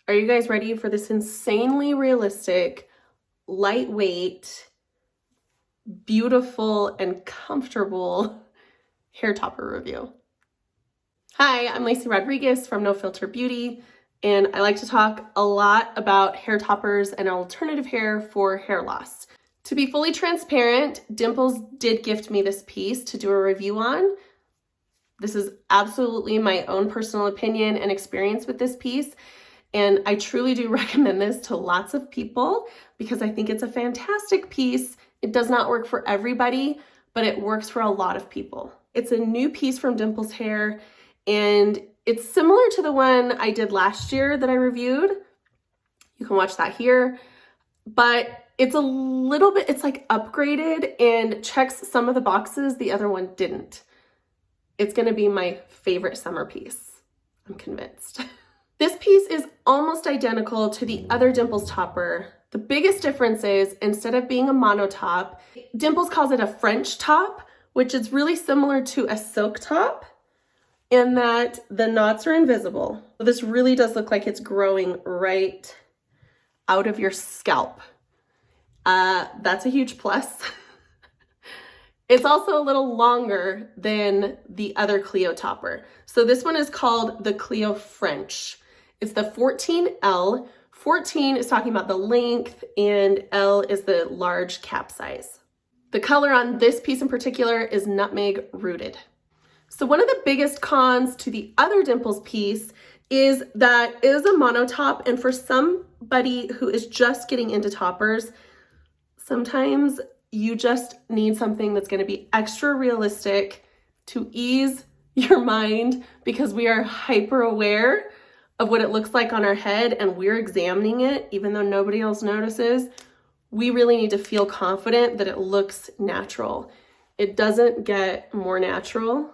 Are you guys ready for this insanely realistic, lightweight, beautiful, and comfortable hair topper review? Hi, I'm Lacey Rodriguez from No Filter Beauty, and I like to talk a lot about hair toppers and alternative hair for hair loss. To be fully transparent, Dimples did gift me this piece to do a review on. This is absolutely my own personal opinion and experience with this piece. And I truly do recommend this to lots of people because I think it's a fantastic piece. It does not work for everybody, but it works for a lot of people. It's a new piece from Dimples Hair, and it's similar to the one I did last year that I reviewed. You can watch that here, but it's a little bit, it's like upgraded and checks some of the boxes the other one didn't. It's gonna be my favorite summer piece, I'm convinced. This piece is almost identical to the other Dimples topper. The biggest difference is instead of being a mono top, Dimples calls it a French top, which is really similar to a silk top in that the knots are invisible. So this really does look like it's growing right out of your scalp. That's a huge plus. It's also a little longer than the other Clio topper. So this one is called the Clio French. It's the 14L. 14 is talking about the length and L is the large cap size. The color on this piece in particular is nutmeg rooted. So one of the biggest cons to the other Dimples piece is that it is a mono top, and for somebody who is just getting into toppers, sometimes you just need something that's going to be extra realistic to ease your mind because we are hyper aware of what it looks like on our head and we're examining it even though nobody else notices. We really need to feel confident that it looks natural. It doesn't get more natural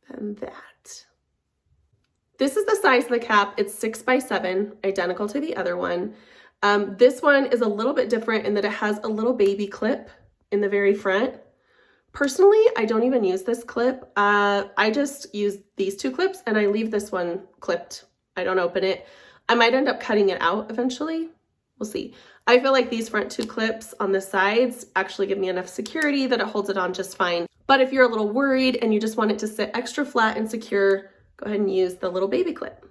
than that. This is the size of the cap. It's 6x7, identical to the other one. This one is a little bit different in that it has a little baby clip in the very front. Personally, I don't even use this clip. I just use these two clips and I leave this one clipped. I don't open it. I might end up cutting it out eventually. We'll see. I feel like these front two clips on the sides actually give me enough security that it holds it on just fine. But if you're a little worried and you just want it to sit extra flat and secure, go ahead and use the little baby clip.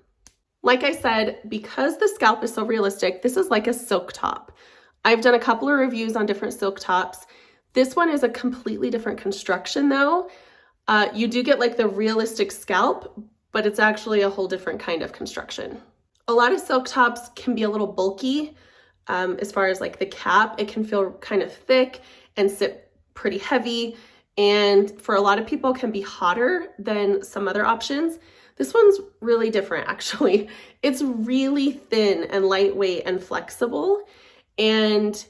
Like I said, because the scalp is so realistic, this is like a silk top. I've done a couple of reviews on different silk tops. This one is a completely different construction though. You do get like the realistic scalp, but it's actually a whole different kind of construction. A lot of silk tops can be a little bulky as far as like the cap. It can feel kind of thick and sit pretty heavy. And for a lot of people can be hotter than some other options. This one's really different actually. It's really thin and lightweight and flexible. And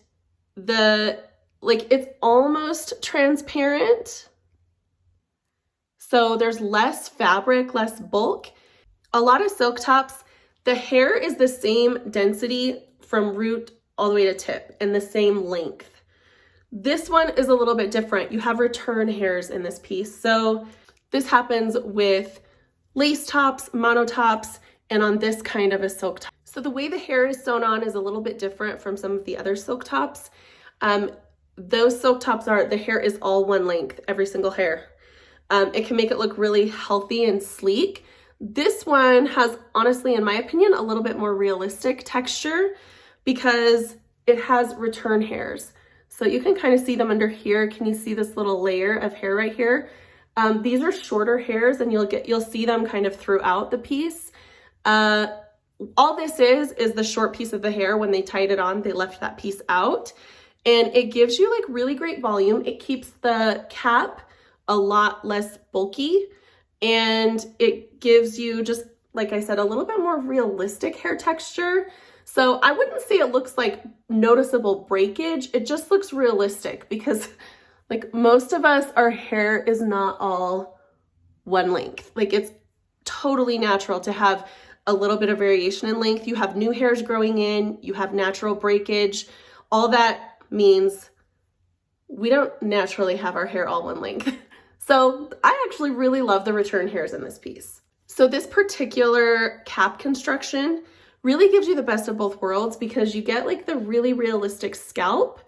it's almost transparent. So there's less fabric, less bulk. A lot of silk tops, the hair is the same density from root all the way to tip and the same length. This one is a little bit different. You have return hairs in this piece. So this happens with lace tops, mono tops, and on this kind of a silk top. So the way the hair is sewn on is a little bit different from some of the other silk tops. Those silk tops the hair is all one length, every single hair. It can make it look really healthy and sleek. This one has, honestly, in my opinion, a little bit more realistic texture because it has return hairs. So you can kind of see them under here. Can you see this little layer of hair right here? These are shorter hairs and you'll see them kind of throughout the piece. All this is the short piece of the hair. When they tied it on, they left that piece out. And it gives you like really great volume. It keeps the cap a lot less bulky. And it gives you, just like I said, a little bit more realistic hair texture. So I wouldn't say it looks like noticeable breakage. It just looks realistic because like most of us, our hair is not all one length. Like it's totally natural to have a little bit of variation in length. You have new hairs growing in, you have natural breakage. All that means we don't naturally have our hair all one length. So I actually really love the return hairs in this piece. So this particular cap construction really gives you the best of both worlds because you get like the really realistic scalp,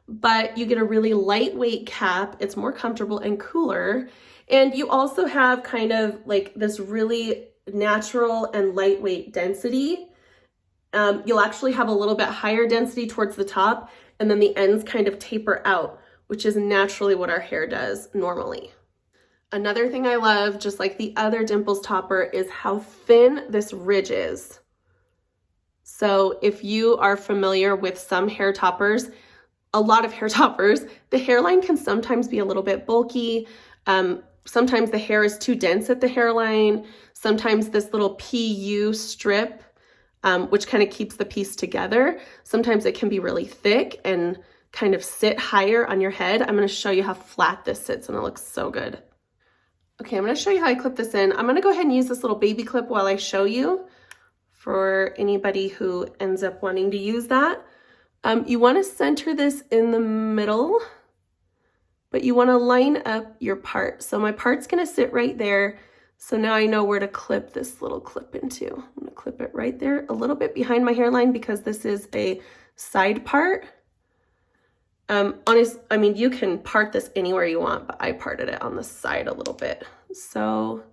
but you get a really lightweight cap. It's more comfortable and cooler. And you also have kind of like this really natural and lightweight density. You'll actually have a little bit higher density towards the top, and then the ends kind of taper out, which is naturally what our hair does normally. Another thing I love, just like the other Dimples topper, is how thin this ridge is. So if you are familiar with some hair toppers, a lot of hair toppers, the hairline can sometimes be a little bit bulky. Sometimes the hair is too dense at the hairline. Sometimes this little PU strip, which kind of keeps the piece together, sometimes it can be really thick and kind of sit higher on your head. I'm going to show you how flat this sits, and it looks so good. Okay, I'm going to show you how I clip this in. I'm going to go ahead and use this little baby clip while I show you for anybody who ends up wanting to use that. You want to center this in the middle, but you want to line up your part. So my part's going to sit right there. So now I know where to clip this little clip into. I'm going to clip it right there, a little bit behind my hairline because this is a side part. I mean, you can part this anywhere you want, but I parted it on the side a little bit. So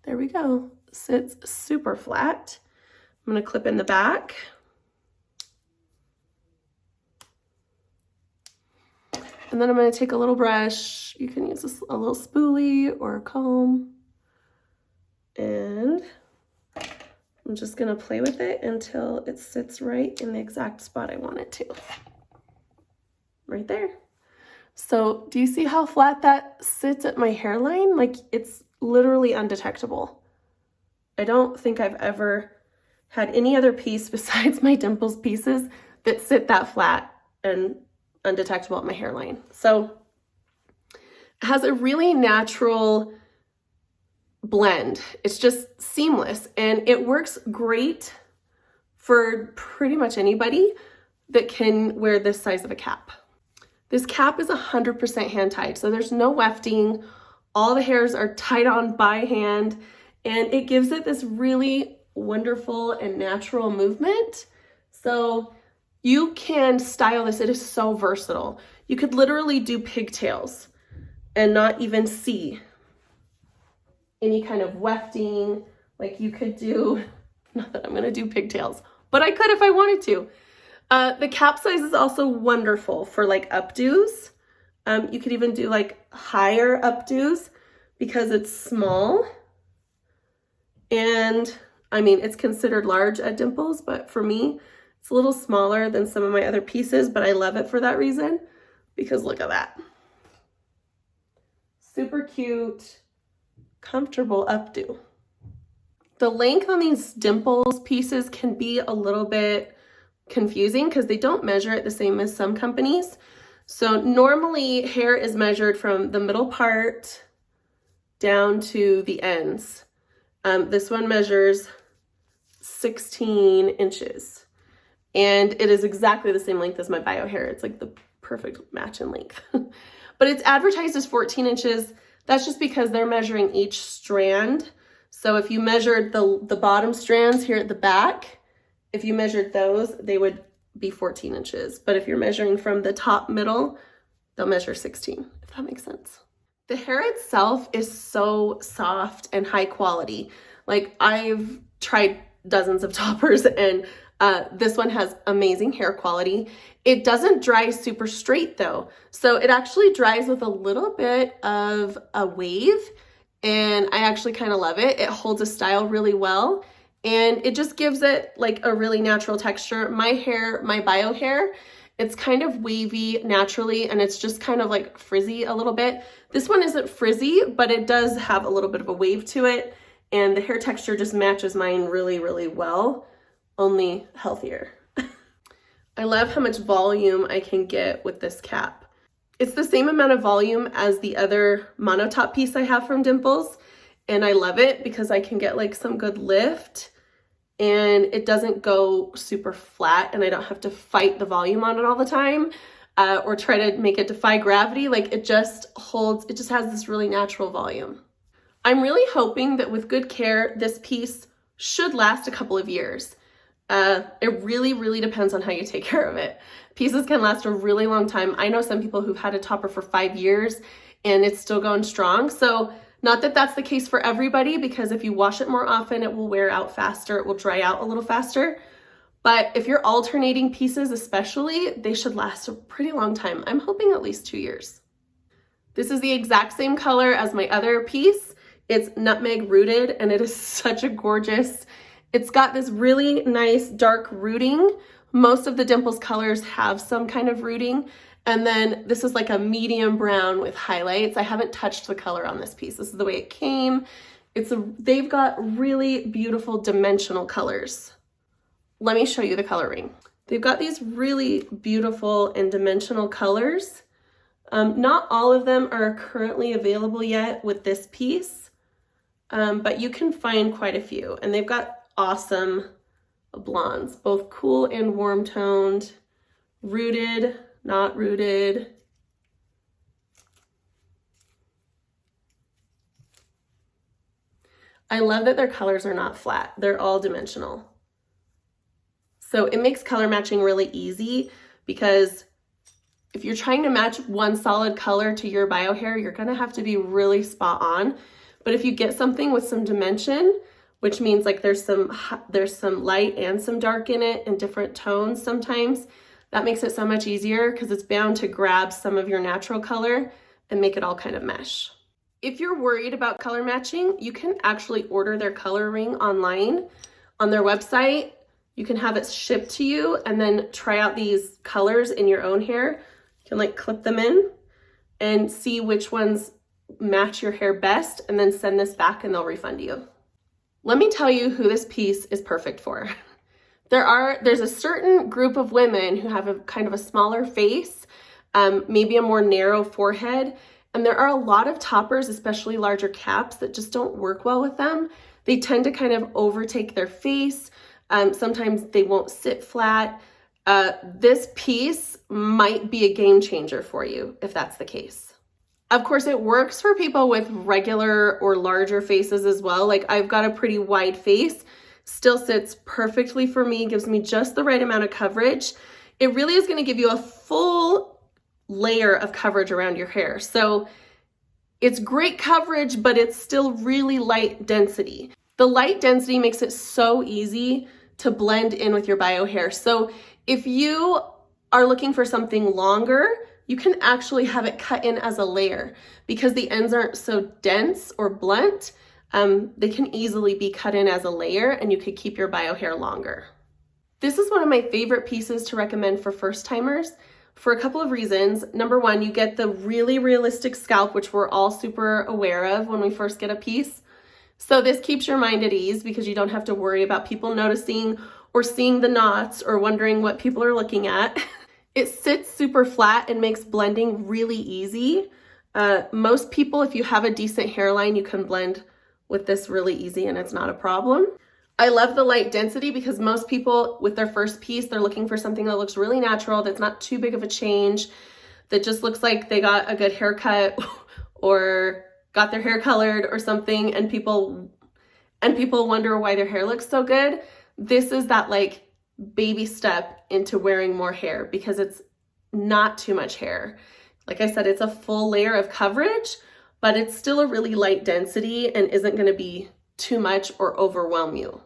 there we go. Sits super flat. I'm going to clip in the back. And then I'm going to take a little brush. You can use a little spoolie or a comb. And I'm just going to play with it until it sits right in the exact spot I want it to. Right there. So do you see how flat that sits at my hairline? Like, it's literally undetectable. I don't think I've ever had any other piece besides my Dimples pieces that sit that flat and undetectable at my hairline. So it has a really natural blend. It's just seamless, and it works great for pretty much anybody that can wear this size of a cap. This cap is 100% hand tied, so there's no wefting. All the hairs are tied on by hand, and it gives it this really wonderful and natural movement. So you can style this. It is so versatile. You could literally do pigtails and not even see any kind of wefting. Like, you could do, not that I'm going to do pigtails, but I could if I wanted to. The cap size is also wonderful for like updos. You could even do like higher updos because it's small. And I mean, it's considered large at Dimples, but for me, it's a little smaller than some of my other pieces, but I love it for that reason, because look at that. Super cute, comfortable updo. The length on these Dimples pieces can be a little bit confusing because they don't measure it the same as some companies. So normally hair is measured from the middle part down to the ends. This one measures 16 inches. And it is exactly the same length as my bio hair. It's like the perfect match in length. But it's advertised as 14 inches. That's just because they're measuring each strand. So if you measured the bottom strands here at the back, if you measured those, they would be 14 inches. But if you're measuring from the top middle, they'll measure 16, if that makes sense. The hair itself is so soft and high quality. Like, I've tried dozens of toppers, and this one has amazing hair quality. It doesn't dry super straight though. So it actually dries with a little bit of a wave, and I actually kind of love it. It holds a style really well, and it just gives it like a really natural texture. My hair, my bio hair, it's kind of wavy naturally, and it's just kind of like frizzy a little bit. This one isn't frizzy, but it does have a little bit of a wave to it, and the hair texture just matches mine really, really well, only healthier. I love how much volume I can get with this cap. It's the same amount of volume as the other monotop piece I have from Dimples, and I love it because I can get like some good lift, and it doesn't go super flat, and I don't have to fight the volume on it all the time or try to make it defy gravity. Like, it just holds, it just has this really natural volume. I'm really hoping that with good care, this piece should last a couple of years. It really, really depends on how you take care of it. Pieces can last a really long time. I know some people who've had a topper for 5 years and it's still going strong. So not that that's the case for everybody, because if you wash it more often, it will wear out faster. It will dry out a little faster. But if you're alternating pieces especially, they should last a pretty long time. I'm hoping at least 2 years. This is the exact same color as my other piece. It's nutmeg rooted, and it is such a gorgeous, it's got this really nice dark rooting. Most of the Dimples colors have some kind of rooting. And then this is like a medium brown with highlights. I haven't touched the color on this piece. This is the way it came. They've got really beautiful dimensional colors. Let me show you the coloring. They've got these really beautiful and dimensional colors. Not all of them are currently available yet with this piece, but you can find quite a few. And they've got awesome blondes, both cool and warm toned, rooted, not rooted. I love that their colors are not flat. They're all dimensional. So it makes color matching really easy, because if you're trying to match one solid color to your bio hair, you're gonna have to be really spot on. But if you get something with some dimension, which means like there's some light and some dark in it in different tones sometimes, that makes it so much easier, because it's bound to grab some of your natural color and make it all kind of mesh. If you're worried about color matching, you can actually order their color ring online on their website. You can have it shipped to you and then try out these colors in your own hair. You can like clip them in and see which ones match your hair best, and then send this back and they'll refund you. Let me tell you who this piece is perfect for. There's a certain group of women who have a kind of a smaller face, maybe a more narrow forehead, and there are a lot of toppers, especially larger caps, that just don't work well with them. They tend to kind of overtake their face. Sometimes they won't sit flat. This piece might be a game changer for you if that's the case. Of course, it works for people with regular or larger faces as well. Like, I've got a pretty wide face, still sits perfectly for me, gives me just the right amount of coverage. It really is going to give you a full layer of coverage around your hair. So it's great coverage, but it's still really light density. The light density makes it so easy to blend in with your bio hair. So if you are looking for something longer, you can actually have it cut in as a layer, because the ends aren't so dense or blunt. They can easily be cut in as a layer, and you could keep your bio hair longer. This is one of my favorite pieces to recommend for first timers for a couple of reasons. Number one, you get the really realistic scalp, which we're all super aware of when we first get a piece. So this keeps your mind at ease, because you don't have to worry about people noticing or seeing the knots or wondering what people are looking at. It sits super flat and makes blending really easy. Most people, if you have a decent hairline, you can blend with this really easy and it's not a problem. I love the light density, because most people with their first piece, they're looking for something that looks really natural, that's not too big of a change, that just looks like they got a good haircut or got their hair colored or something, and people wonder why their hair looks so good. This is that like baby step into wearing more hair, because it's not too much hair. Like I said, it's a full layer of coverage, but it's still a really light density and isn't going to be too much or overwhelm you.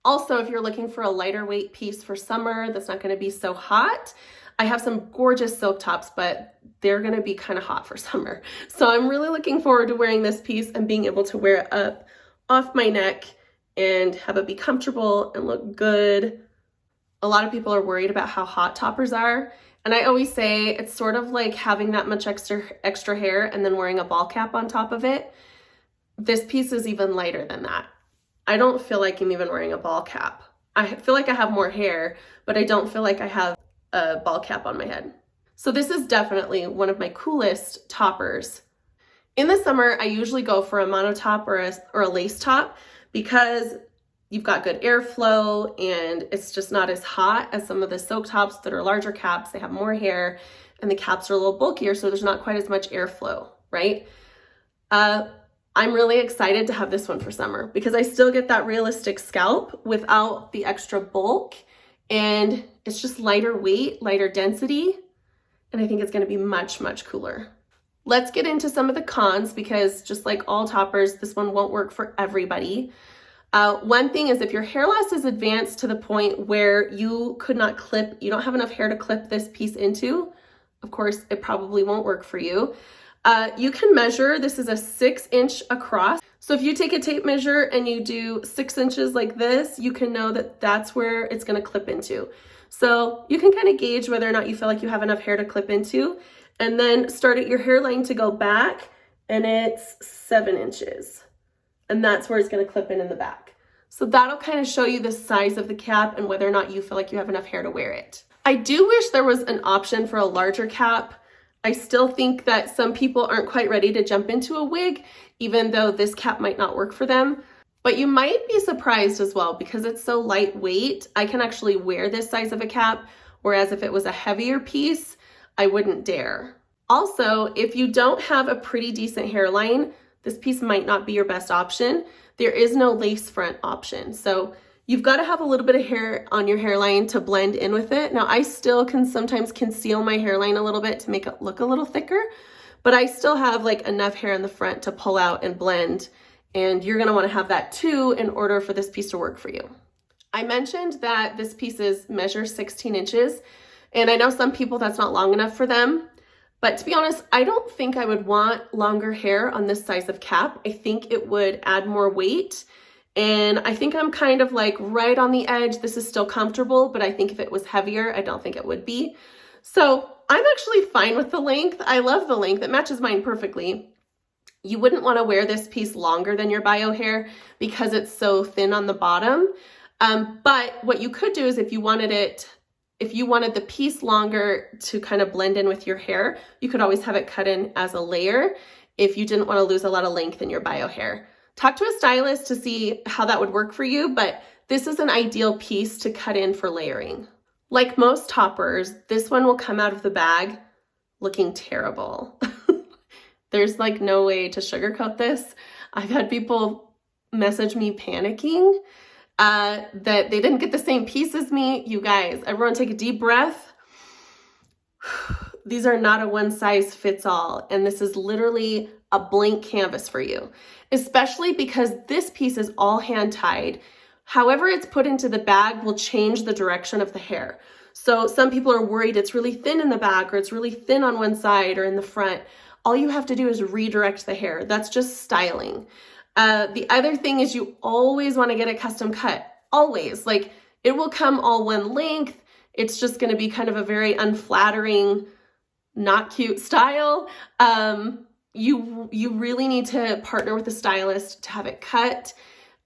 Also, if you're looking for a lighter weight piece for summer that's not going to be so hot, I have some gorgeous silk tops, but they're going to be kind of hot for summer. So I'm really looking forward to wearing this piece and being able to wear it up off my neck and have it be comfortable and look good. A lot of people are worried about how hot toppers are. And I always say it's sort of like having that much extra hair and then wearing a ball cap on top of it. This piece is even lighter than that. I don't feel like I'm even wearing a ball cap. I feel like I have more hair, but I don't feel like I have a ball cap on my head. So this is definitely one of my coolest toppers. In the summer, I usually go for a mono top or a lace top, because you've got good airflow and it's just not as hot as some of the silk tops that are larger caps. They have more hair and the caps are a little bulkier, so there's not quite as much airflow, right? I'm really excited to have this one for summer because I still get that realistic scalp without the extra bulk, and it's just lighter weight, lighter density, and I think it's gonna be much, much cooler. Let's get into some of the cons because just like all toppers, this one won't work for everybody. One thing is if your hair loss is advanced to the point where you could not clip, you don't have enough hair to clip this piece into, of course, it probably won't work for you. You can measure, this is a 6-inch across. So if you take a tape measure and you do 6 inches like this, you can know that that's where it's gonna clip into. So you can kind of gauge whether or not you feel like you have enough hair to clip into, and then start at your hairline to go back, and it's 7 inches. And that's where it's gonna clip in the back. So that'll kind of show you the size of the cap and whether or not you feel like you have enough hair to wear it. I do wish there was an option for a larger cap. I still think that some people aren't quite ready to jump into a wig, even though this cap might not work for them. But you might be surprised as well because it's so lightweight. I can actually wear this size of a cap, whereas if it was a heavier piece, I wouldn't dare. Also, if you don't have a pretty decent hairline, this piece might not be your best option. There is no lace front option. So you've got to have a little bit of hair on your hairline to blend in with it. Now, I still can sometimes conceal my hairline a little bit to make it look a little thicker, but I still have like enough hair in the front to pull out and blend. And you're gonna wanna have that too in order for this piece to work for you. I mentioned that this piece measures 16 inches, and I know some people that's not long enough for them, but to be honest, I don't think I would want longer hair on this size of cap. I think it would add more weight, and I think I'm kind of like right on the edge. This is still comfortable, but I think if it was heavier, I don't think it would be. So I'm actually fine with the length. I love the length, it matches mine perfectly. You wouldn't want to wear this piece longer than your bio hair because it's so thin on the bottom. But what you could do is if you wanted the piece longer to kind of blend in with your hair, you could always have it cut in as a layer if you didn't want to lose a lot of length in your bio hair. Talk to a stylist to see how that would work for you, but this is an ideal piece to cut in for layering. Like most toppers, this one will come out of the bag looking terrible. There's like no way to sugarcoat this. I've had people message me panicking that they didn't get the same piece as me. You guys, everyone take a deep breath. These are not a one size fits all, and this is literally a blank canvas for you, especially because this piece is all hand tied. However it's put into the bag will change the direction of the hair. So some people are worried it's really thin in the back or it's really thin on one side or in the front. All you have to do is redirect the hair. That's just styling. The other thing is you always want to get a custom cut. Always. Like, it will come all one length. It's just going to be kind of a very unflattering, not cute style. You really need to partner with a stylist to have it cut.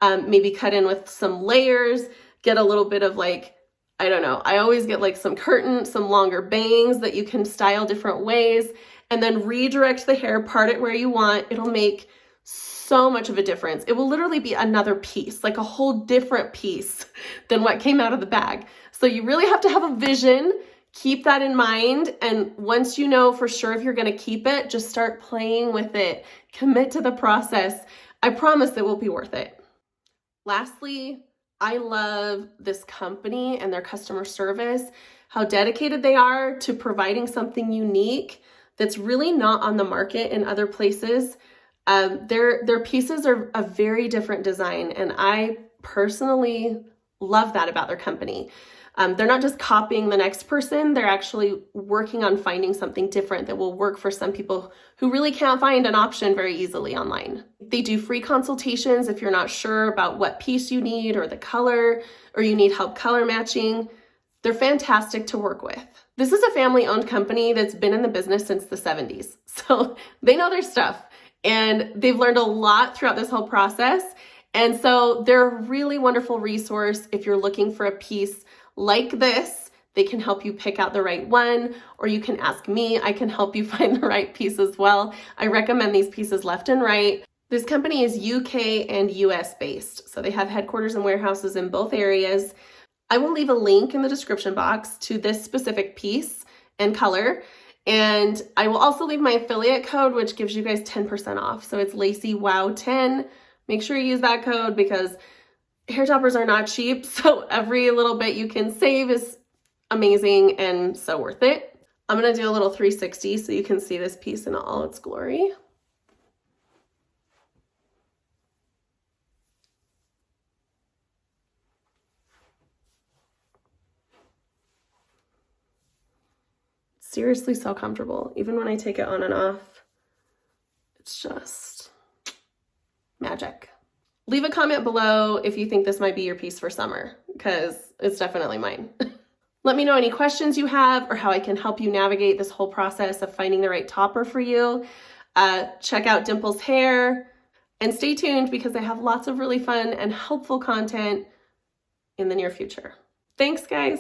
Maybe cut in with some layers. Get a little bit of like, I don't know. I always get like some curtain, some longer bangs that you can style different ways. And then redirect the hair, part it where you want. It'll make so much of a difference. It will literally be another piece, like a whole different piece than what came out of the bag. So you really have to have a vision, keep that in mind. And once you know for sure if you're gonna keep it, just start playing with it. Commit to the process. I promise it will be worth it. Lastly, I love this company and their customer service, how dedicated they are to providing something unique that's really not on the market in other places. Their pieces are a very different design, and I personally love that about their company. They're not just copying the next person, they're actually working on finding something different that will work for some people who really can't find an option very easily online. They do free consultations if you're not sure about what piece you need or the color, or you need help color matching. They're fantastic to work with. This is a family-owned company that's been in the business since the 70s, so they know their stuff, and they've learned a lot throughout this whole process, and so they're a really wonderful resource if you're looking for a piece like this. They can help you pick out the right one, or you can ask me. I can help you find the right piece as well. I recommend these pieces left and right. This company is UK and US based, so they have headquarters and warehouses in both areas. I will leave a link in the description box to this specific piece and color. And I will also leave my affiliate code, which gives you guys 10% off. So it's LaceyWow10. Make sure you use that code because hair toppers are not cheap. So every little bit you can save is amazing and so worth it. I'm going to do a little 360 so you can see this piece in all its glory. Seriously so comfortable. Even when I take it on and off, it's just magic. Leave a comment below if you think this might be your piece for summer, because it's definitely mine. Let me know any questions you have or how I can help you navigate this whole process of finding the right topper for you. Check out Dimples Hair and stay tuned because I have lots of really fun and helpful content in the near future. Thanks, guys.